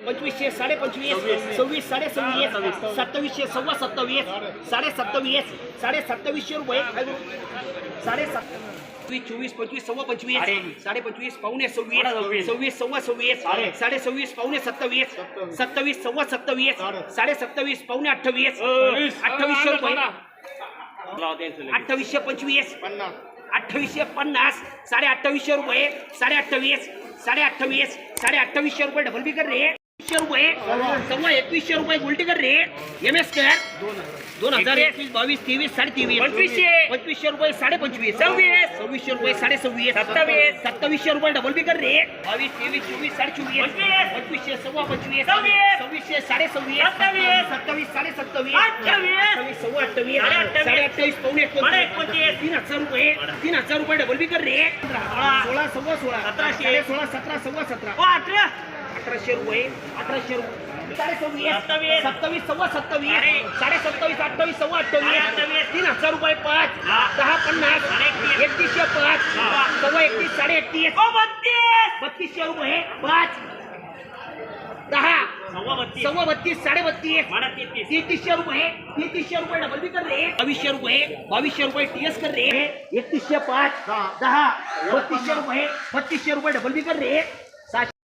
2500 25 26 26 2700 सव्वा 27 27 2700 रुपये 24 25 सव्वा 25 25 पावणे 26 26 सव्वा 26 26 पावणे 27 27 सव्वा 27 27 पावणे 28 2800 रुपये 2825 2850 2850 रुपये 28 28 रुपये डबल बी कर रे रुपये सव्वा 2100 रुपये उलटी कर रे एमएस कर 2021 22 23 23 2500 रुपये 25 2600 रुपये 26 2700 रुपये डबल बी कर रे 22 23 24 2500 सव्वा 25 2600 27 27 सव्वा 28 पावणे 3000 रुपये डबल बी कर रे 16 सव्वा 16 16 17 सव्वा 17 1800 रुपये 27 सव्वा 27 27 28 सव्वा 28 3000 रुपये 5 10 50 3105 सव्वा 31 31 3200 रुपये 5 10 सव्वा 32 32.5 3300 रुपये डबल बी कर रे 2200 रुपये टीएस कर रे 3105 10 3200 रुपये डबल बी कर रे